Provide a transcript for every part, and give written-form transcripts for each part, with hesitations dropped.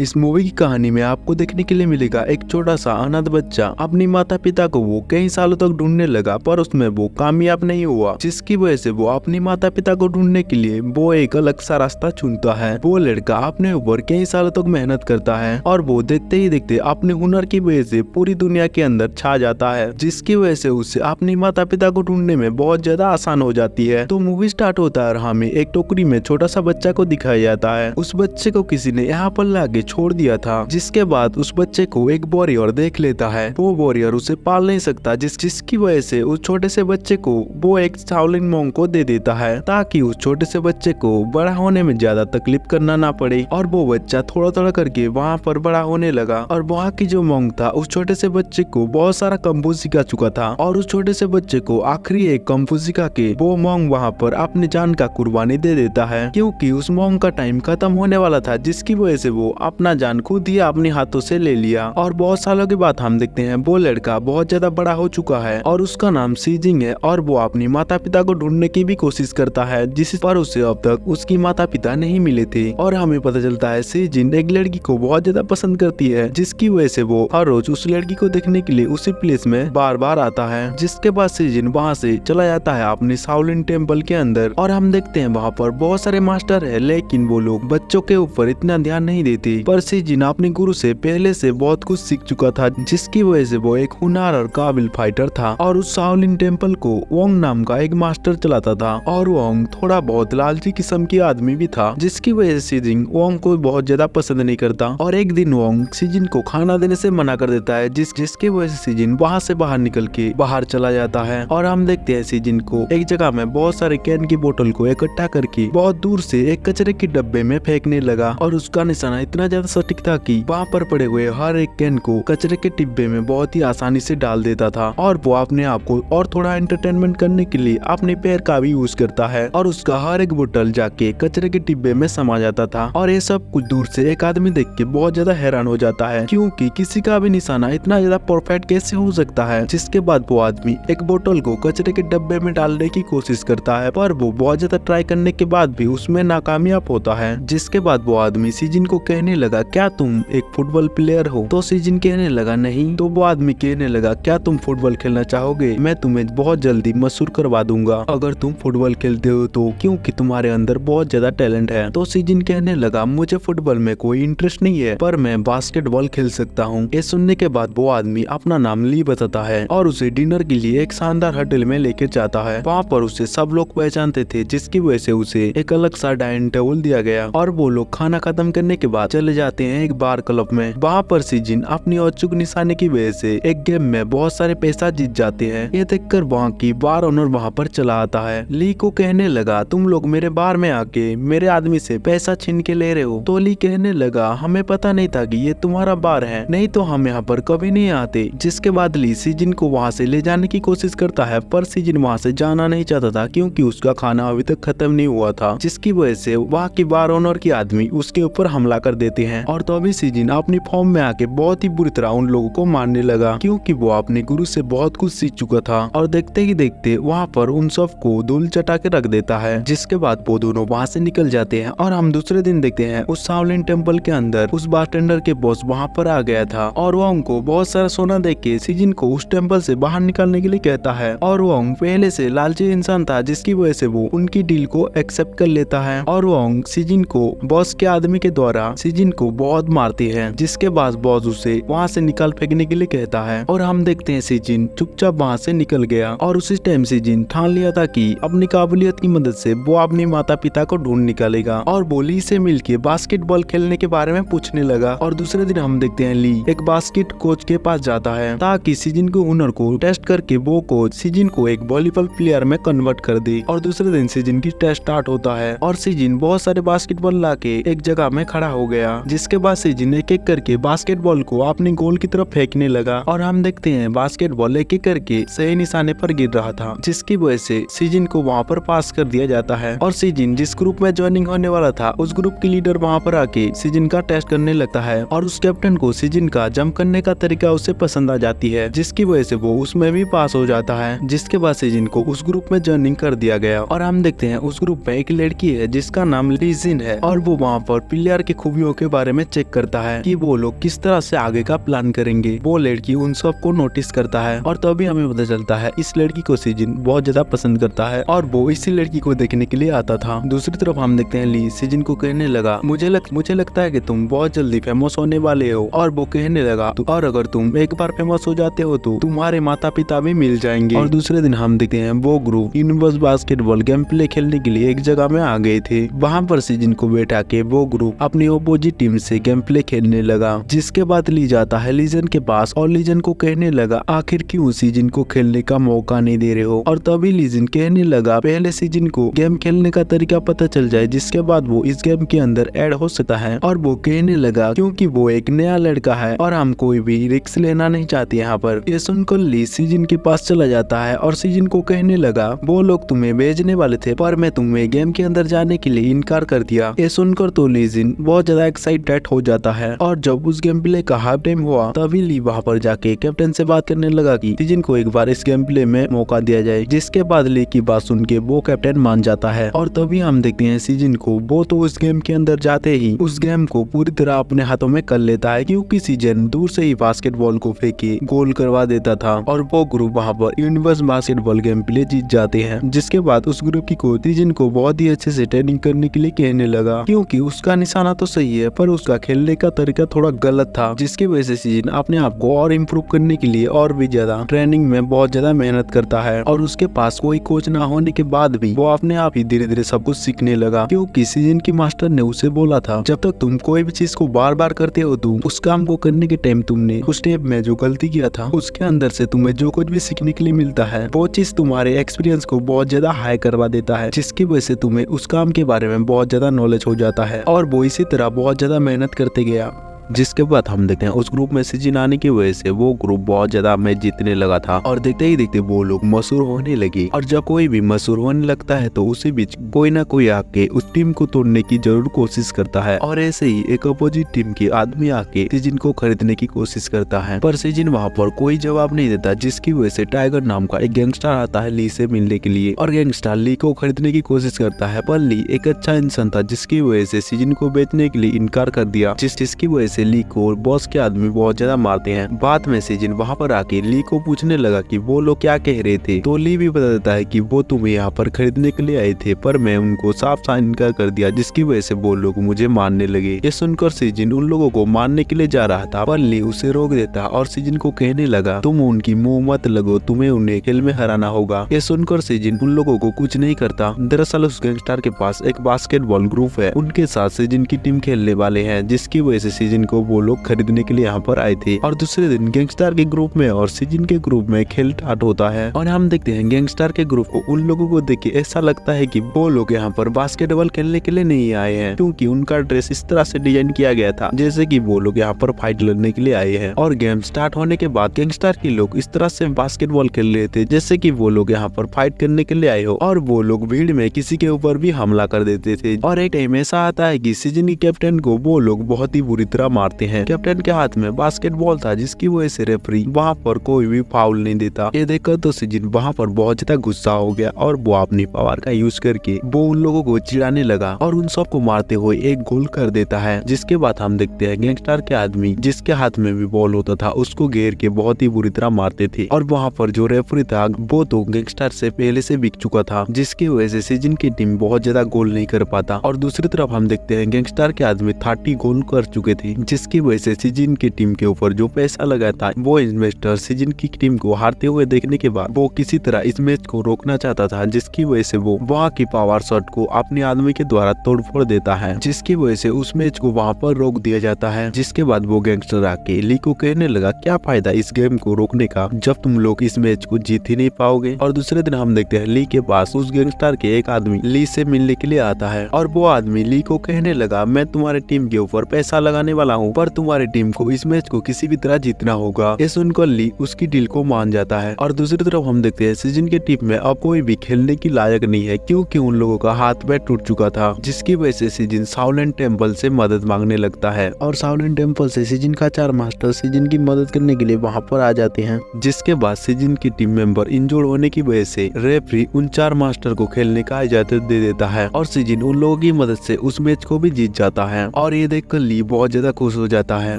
इस मूवी की कहानी में आपको देखने के लिए मिलेगा एक छोटा सा अनाथ बच्चा अपनी माता पिता को वो कई सालों तक ढूंढने लगा, पर उसमें वो कामयाब नहीं हुआ, जिसकी वजह से वो अपनी माता पिता को ढूंढने के लिए वो एक अलग सा रास्ता चुनता है। वो लड़का अपने ऊपर कई सालों तक मेहनत करता है और वो देखते ही देखते अपने हुनर की वजह से पूरी दुनिया के अंदर छा जाता है, जिसकी वजह से उसे अपनी माता पिता को ढूंढने में बहुत ज्यादा आसान हो जाती है। तो मूवी स्टार्ट होता है और हमें एक टोकरी में छोटा सा बच्चा को दिखाया जाता है। उस बच्चे को किसी ने यहाँ पर लाके छोड़ दिया था, जिसके बाद उस बच्चे को एक वॉरियर देख लेता है। वो वॉरियर उसे पाल नहीं सकता, जिसकी वजह से उस छोटे से बच्चे को वो एक शाओलिन मोंग को दे देता है, ताकि उस छोटे से बच्चे को बड़ा होने में ज्यादा तकलीफ करना ना पड़े। और वो बच्चा थोड़ा थोड़ा करके वहाँ पर बड़ा होने लगा और वहाँ की जो मोंग था उस छोटे से बच्चे को बहुत सारा कम्बू सिखा चुका था और उस छोटे से बच्चे को आखिरी एक कम्बू सिखा के वो मोंग वहाँ पर अपनी जान का कुर्बानी दे देता है, क्योंकि उस मोंग का टाइम खत्म होने वाला था, जिसकी वजह से वो अपना जान खुद ही अपने हाथों से ले लिया। और बहुत सालों के बाद हम देखते हैं वो लड़का बहुत ज्यादा बड़ा हो चुका है और उसका नाम सीजिंग है और वो अपनी माता पिता को ढूंढने की भी कोशिश करता है, जिस पर उसे अब तक उसकी माता पिता नहीं मिले थे। और हमें पता चलता है सीजिन एक लड़की को बहुत ज्यादा पसंद करती है, जिसकी वजह से वो हर रोज उस लड़की को देखने के लिए उसी प्लेस में बार बार आता है। जिसके बाद सीजिन वहाँ से चला जाता है अपने शाओलिन टेम्पल के अंदर और हम देखते हैं वहाँ पर बहुत सारे मास्टर है, लेकिन वो लोग बच्चों के ऊपर इतना ध्यान नहीं देते। पर सीजिन अपने गुरु से पहले से बहुत कुछ सीख चुका था, जिसकी वजह से वो एक हुनर और काबिल फाइटर था। और उस शाओलिन टेम्पल को वोंग नाम का एक मास्टर चलाता था और वोंग थोड़ा बहुत लालची किस्म की आदमी भी था, जिसकी वजह से सीजिन वोंग को बहुत ज्यादा पसंद नहीं करता। और एक दिन वोंग सीजिन को खाना देने से मना कर देता है, जिसकी वजह से सीजिन वहाँ से बाहर निकल के बाहर चला जाता है। और हम देखते हैं सीजिन को एक जगह में बहुत सारे कैन की बोतल को इकट्ठा करके बहुत दूर से एक कचरे के डब्बे में फेंकने लगा और उसका निशाना इतना ज्यादा सटीक था कि वहाँ पर पड़े हुए हर एक कैन को कचरे के डिब्बे में बहुत ही आसानी से डाल देता था। और वो अपने आप को और थोड़ा एंटरटेनमेंट करने के लिए अपने पैर का भी यूज करता है और उसका हर एक बोतल जाके कचरे के डिब्बे में समा जाता था। और ये सब कुछ दूर से एक आदमी देख के बहुत ज्यादा हैरान हो जाता है, क्योंकि किसी का भी निशाना इतना ज्यादा परफेक्ट कैसे हो सकता है। जिसके बाद वो आदमी एक बोतल को कचरे के डब्बे में डालने की कोशिश करता है, पर वो बहुत ज्यादा ट्राई करने के बाद भी उसमें नाकामयाब होता है। जिसके बाद वो आदमी सीजिन को कहने लगा, क्या तुम एक फुटबॉल प्लेयर हो? तो सीजिन कहने लगा नहीं। तो वो आदमी कहने लगा, क्या तुम फुटबॉल खेलना चाहोगे? मैं तुम्हें बहुत जल्दी मशहूर करवा दूंगा अगर तुम फुटबॉल खेलते हो तो, क्योंकि तुम्हारे अंदर बहुत ज्यादा टैलेंट है। तो सीजिन कहने लगा, मुझे फुटबॉल में कोई इंटरेस्ट नहीं है, पर मैं बास्केटबॉल खेल सकता हूँ। ये सुनने के बाद वो आदमी अपना नाम ली बताता है और उसे डिनर के लिए एक शानदार होटल में लेकर जाता है। वहाँ पर उसे सब लोग पहचानते थे, जिसकी वजह से उसे एक अलग सा डाइनिंग टेबल दिया गया और वो लोग खाना खत्म करने के बाद चले जाते हैं एक बार क्लब में। वहाँ पर सीजिन अपनी अचूक निशाने की वजह से एक गेम में बहुत सारे पैसा जीत जाते हैं। ये देखकर वहाँ की बार ओनर वहाँ पर चला आता है। ली को कहने लगा, तुम लोग मेरे बार में आके मेरे आदमी से पैसा छीन के ले रहे हो। तो ली कहने लगा, हमें पता नहीं था कि ये तुम्हारा बार है, नहीं तो हम यहाँ पर कभी नहीं आते। जिसके बाद ली सीजिन को वहाँ से ले जाने की कोशिश करता है, पर सीजिन वहाँ से जाना नहीं चाहता था, क्योंकि उसका खाना अभी तक खत्म नहीं हुआ था। जिसकी वजह से वहाँ की बार ओनर की आदमी उसके ऊपर हमला कर देते हैं और तो अभी सीजिन अपनी फॉर्म में आके बहुत ही बुरी तरह उन लोगों को मारने लगा, क्योंकि वो अपने गुरु से बहुत कुछ सीख चुका था। और देखते ही देखते वहाँ पर उन सब को धूल चटा के रख देता है। जिसके बाद वो दोनों वहाँ से निकल जाते हैं और हम दूसरे दिन देखते हैं उस शाओलिन टेम्पल के अंदर उस बारटेंडर के बॉस वहाँ पर आ गया था और वो उनको बहुत सारा सोना देख के सीजिन को उस टेम्पल से बाहर निकालने के लिए कहता है। और वो पहले से लालची इंसान था, जिसकी वजह से वो उनकी डील को एक्सेप्ट कर लेता है और वो सीजिन को बॉस के आदमी के द्वारा सीजिन को बहुत मारती है। जिसके बाद बॉस उसे वहाँ से निकाल फेंकने के लिए कहता है और हम देखते हैं सीजिन चुपचाप वहाँ से निकल गया। और उसी टाइम सीजिन ठान लिया था कि अपनी काबिलियत की मदद से वो अपनी माता पिता को ढूंढ निकालेगा और वो ली से मिलके बास्केटबॉल खेलने के बारे में पूछने लगा। और दूसरे दिन हम देखते हैं ली एक बास्केट कोच के पास जाता है ताकि सीजिन के हुनर को टेस्ट करके वो कोच सीजिन को एक वॉलीबॉल प्लेयर में कन्वर्ट कर दे। और दूसरे दिन सीजिन की टेस्ट स्टार्ट होता है और सीजिन बहुत सारे बास्केटबॉल लाके एक जगह में खड़ा हो गया। जिसके बाद सीजिन एक एक करके बास्केटबॉल को अपने गोल की तरफ फेंकने लगा और हम देखते हैं बास्केटबॉल एक एक करके सही निशाने पर गिर रहा था, जिसकी वजह से सीजिन को वहाँ पर पास कर दिया जाता है। और सीजिन जिस ग्रुप में ज्वाइनिंग होने वाला था उस ग्रुप की लीडर वहाँ पर आके सीजिन का टेस्ट करने लगता है और उस कैप्टन को सीजिन का जंप करने का तरीका उसे पसंद आ जाती है, जिसकी वजह से वो उसमें भी पास हो जाता है। जिसके बाद सीजिन को उस ग्रुप में ज्वाइनिंग कर दिया गया और हम देखते हैं उस ग्रुप में एक लड़की है जिसका नाम लीजिन है और वो वहाँ पर प्लेयर की खूबियों के बारे में चेक करता है कि वो लोग किस तरह से आगे का प्लान करेंगे। वो लड़की उन सबको नोटिस करता है और तभी हमें पता चलता है इस लड़की को सीजन बहुत ज्यादा पसंद करता है और वो इसी लड़की को देखने के लिए आता था। दूसरी तरफ हम देखते हैं ली सीजन को कहने लगा मुझे लगता है कि तुम बहुत जल्दी फेमस होने वाले हो। और वो कहने लगा और अगर तुम एक बार फेमस हो जाते हो तो तुम्हारे माता पिता भी मिल जाएंगे। और दूसरे दिन हम देखते हैं वो group universe basketball game play खेलने के लिए एक जगह में आ गए थे। वहाँ पर सीजन को बैठा के वो ग्रुप अपनी अपोजिट टीम से गेम प्ले खेलने लगा। जिसके बाद ली जाता है लीजन के पास और लीजन को कहने लगा आखिर क्यों सीजन को खेलने का मौका नहीं दे रहे हो। और तभी लीजन कहने लगा पहले सीजन को गेम खेलने का तरीका पता चल जाए जिसके बाद वो इस गेम के अंदर ऐड हो सकता है। और वो कहने लगा क्योंकि वो एक नया लड़का है और हम कोई भी रिस्क लेना नहीं चाहते यहाँ पर। ये सुनकर ली सीजन के पास चला जाता है और सीजन को कहने लगा वो लोग तुम्हें भेजने वाले थे पर मैं तुम्हें गेम के अंदर जाने के लिए इनकार कर दिया। ये सुनकर तो लीजन बहुत ज्यादा एक्साइटेड हो जाता है और जब उस गेम प्ले का हाफ टाइम हुआ तभी ली वहाँ पर जाके कैप्टन से बात करने लगा कि सीजन को एक बार इस गेम प्ले में मौका दिया जाए। जिसके बाद ली की बात सुन के वो कैप्टन मान जाता है और तभी हम देखते हैं सीजन को वो तो उस गेम के अंदर जाते ही उस गेम को पूरी तरह अपने हाथों में कर लेता है क्योंकि सीजन दूर से ही बास्केटबॉल को फेंके गोल करवा देता था और वो ग्रुप वहाँ पर यूनिवर्स बास्केटबॉल गेम प्ले जीत जाते हैं। जिसके बाद उस ग्रुप की कोच सीजन को बहुत ही अच्छे से ट्रेनिंग करने के लिए कहने लगा क्योंकि उसका निशाना तो सही है पर उसका खेलने का तरीका थोड़ा गलत था। जिसकी वजह से सीजन अपने आप को और इम्प्रूव करने के लिए और भी ज्यादा ट्रेनिंग में बहुत ज्यादा मेहनत करता है और उसके पास कोई कोच ना होने के बाद भी वो अपने आप ही धीरे धीरे सब कुछ सीखने लगा क्योंकि सीजन की मास्टर ने उसे बोला था जब तक तुम कोई भी चीज को बार बार करते हो तुम उस काम को करने के टाइम तुमने उस स्टेप में जो गलती किया था उसके अंदर से तुम्हें जो कुछ भी सीखने के लिए मिलता है वो चीज तुम्हारे एक्सपीरियंस को बहुत ज्यादा हाई करवा देता है जिसकी वजह से तुम्हें उस काम के बारे में बहुत ज्यादा नॉलेज हो जाता है। और वो इसी तरह बहुत ज्यादा मेहनत करते गया। जिसके बाद हम देखते हैं उस ग्रुप में सीजन आने की वजह से वो ग्रुप बहुत ज्यादा मैच जीतने लगा था और देखते ही देखते वो लोग मशहूर होने लगे। और जब कोई भी मशहूर होने लगता है तो उसी बीच कोई ना कोई आके उस टीम को तोड़ने की जरूर कोशिश करता है और ऐसे ही एक अपोजिट टीम के आदमी आके सीजन को खरीदने की कोशिश करता है पर सीजन वहाँ पर कोई जवाब नहीं देता। जिसकी वजह से टाइगर नाम का एक गैंगस्टर आता है ली से मिलने के लिए और गैंगस्टर ली को खरीदने की कोशिश करता है पर ली एक अच्छा इंसान था जिसकी वजह से सीजन को बेचने के लिए इनकार कर दिया जिसकी वजह से ली को बॉस के आदमी बहुत ज्यादा मारते हैं। बाद में सीजन वहाँ पर आके ली को पूछने लगा कि वो लोग क्या कह रहे थे तो ली भी बता देता है कि वो तुम्हें यहाँ पर खरीदने के लिए आए थे पर मैं उनको साफ साफ इनकार कर दिया जिसकी वजह से वो लोग मुझे मारने लगे। ये सुनकर सीजन उन लोगों को मारने के लिए जा रहा था पर ली उसे रोक देता और सीजन को कहने लगा तुम उनकी मुंह मत लगो तुम्हें उन्हें खेल में हराना होगा। ये सुनकर सीजन उन लोगों को कुछ नहीं करता। दरअसल उस गैंगस्टर के पास एक बास्केटबॉल ग्रुप है उनके साथ सीजन की टीम खेलने वाले हैं जिसकी वजह से सीजन को वो लोग खरीदने के लिए यहाँ पर आए थे। और दूसरे दिन गैंगस्टर के ग्रुप में और सीजन के ग्रुप में खेल स्टार्ट होता है और हम देखते हैं गैंगस्टर के ग्रुप को उन लोगों को देख के ऐसा लगता है कि वो लोग यहाँ पर बास्केटबॉल खेलने के लिए नहीं आए हैं क्योंकि उनका ड्रेस इस तरह से डिजाइन किया गया था जैसे कि वो लोग यहाँ पर फाइट लड़ने के लिए आए हैं। और गेम स्टार्ट होने के बाद गैंगस्टर के लोग इस तरह से बास्केटबॉल खेल रहे थे जैसे कि वो लोग यहाँ पर फाइट करने के लिए आए हो और वो लोग भीड़ में किसी के ऊपर भी हमला कर देते थे। और एक टाइम ऐसा आता है कि सीजन के कैप्टन को वो लोग बहुत ही बुरी तरह मारते हैं। कैप्टन के हाथ में बास्केटबॉल था जिसकी वजह से रेफरी वहाँ पर कोई भी फाउल नहीं देता। ये देखकर तो सीजन वहाँ पर बहुत ज्यादा गुस्सा हो गया और वो अपनी पावर का यूज करके वो उन लोगों को चिढ़ाने लगा और उन सबको मारते हुए एक गोल कर देता है। जिसके बाद हम देखते हैं गैंगस्टर के आदमी जिसके हाथ में भी बॉल होता था उसको घेर के बहुत ही बुरी तरह मारते थे और वहाँ पर जो रेफरी था वो तो गैंगस्टर से पहले से बिक चुका था जिसकी वजह से सीजन की टीम बहुत ज्यादा गोल नहीं कर पाता। और दूसरी तरफ हम देखते हैं गैंगस्टर के आदमी 30 गोल कर चुके थे जिसकी वजह से सीजन की टीम के ऊपर जो पैसा लगा था वो इन्वेस्टर सीजन की टीम को हारते हुए देखने के बाद वो किसी तरह इस मैच को रोकना चाहता था जिसकी वजह से वो वहाँ की पावर शॉट को अपने आदमी के द्वारा तोड़फोड़ देता है जिसकी वजह से उस मैच को वहाँ पर रोक दिया जाता है। जिसके बाद वो गैंगस्टर आके ली को कहने लगा क्या फायदा इस गेम को रोकने का जब तुम लोग इस मैच को जीत ही नहीं पाओगे। और दूसरे दिन हम देखते हैं ली के पास उस गैंगस्टर के एक आदमी ली से मिलने के लिए आता है और वो आदमी ली को कहने लगा मैं तुम्हारे टीम के ऊपर पैसा लगाने वाला वाला हूँ, पर तुम्हारी टीम को इस मैच को किसी भी तरह जीतना होगा। ये सुनकर ली उसकी डील को मान जाता है। और दूसरी तरफ हम देखते हैं सिजन की टीम में अब कोई भी खेलने की लायक नहीं है, क्योंकि उन लोगों का हाथ पैर टूट चुका था, जिसकी वजह से सिजन शाओलिन टेम्पल से मदद मांगने लगता है। और शाओलिन टेम्पल से सिजन का 4 मास्टर सिजन की मदद करने के लिए वहाँ पर आ जाते हैं। जिसके बाद सिजन की टीम मेंबर इंजोर्ड होने की वजह से रेफरी उन 4 मास्टर को खेलने का इजाजत दे देता है और सिजन उन लोगों की मदद से उस मैच को भी जीत जाता है। और ये देखकर ली बहुत ज्यादा खुश हो जाता है,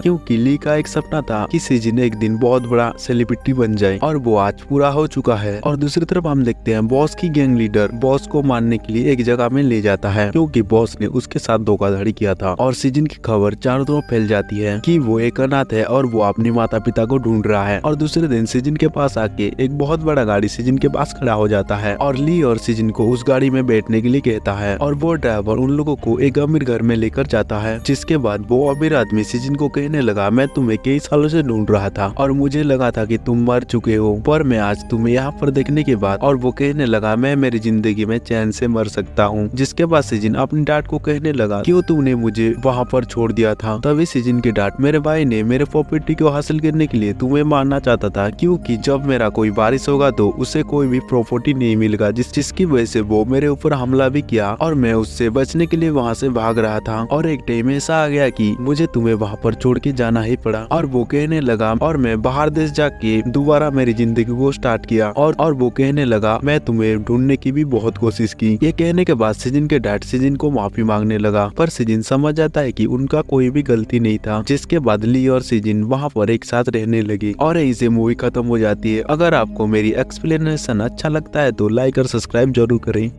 क्योंकि ली का एक सपना था कि सिजन एक दिन बहुत बड़ा सेलिब्रिटी बन जाए, और वो आज पूरा हो चुका है। और दूसरी तरफ हम देखते हैं बॉस की गैंग लीडर बॉस को मारने के लिए एक जगह में ले जाता है, क्योंकि बॉस ने उसके साथ धोखाधड़ी किया था। और सिजन की खबर चारों तरफ फैल जाती है कि वो एक अनाथ है और वो अपने माता पिता को ढूंढ रहा है। और दूसरे दिन सिजन के पास आके एक बहुत बड़ा गाड़ी सिजन के पास खड़ा हो जाता है और ली और सिजन को उस गाड़ी में बैठने के लिए कहता है। और वो ड्राइवर उन लोगों को एक अमीर घर में लेकर जाता है, जिसके बाद वो अमीर आदमी सिजन को कहने लगा, मैं तुम्हें कई सालों से ढूंढ रहा था और मुझे लगा था कि तुम मर चुके हो, पर मैं आज तुम्हें यहाँ पर देखने के बाद। और वो कहने लगा, मैं मेरी जिंदगी में चैन से मर सकता हूँ। जिसके बाद सिजन अपनी डांट को कहने लगा, क्यों तुमने मुझे वहाँ पर छोड़ दिया था। तभी सिजन की डांट, मेरे भाई ने मेरे प्रॉपर्टी को हासिल करने के लिए तुम्हें मारना चाहता था, क्योंकि जब मेरा कोई वारिस होगा तो उसे कोई भी प्रॉपर्टी नहीं मिलेगा, जिसकी वजह से वो मेरे ऊपर हमला भी किया और मैं उससे बचने के लिए वहाँ से भाग रहा था। और एक टाइम ऐसा आ गया कि मुझे तुम्हें वहाँ पर छोड़ के जाना ही पड़ा। और वो कहने लगा, और मैं बाहर देश जाके दोबारा मेरी जिंदगी को स्टार्ट किया। और वो कहने लगा, मैं तुम्हें ढूंढने की भी बहुत कोशिश की। ये कहने के बाद सिजन के डैड सिजन को माफी मांगने लगा, पर सिजन समझ जाता है कि उनका कोई भी गलती नहीं था। जिसके बाद ली और सिजन वहाँ पर एक साथ रहने लगे और यहीं से मूवी खत्म हो जाती है। अगर आपको मेरी एक्सप्लेनेशन अच्छा लगता है तो लाइक और सब्सक्राइब जरूर करें।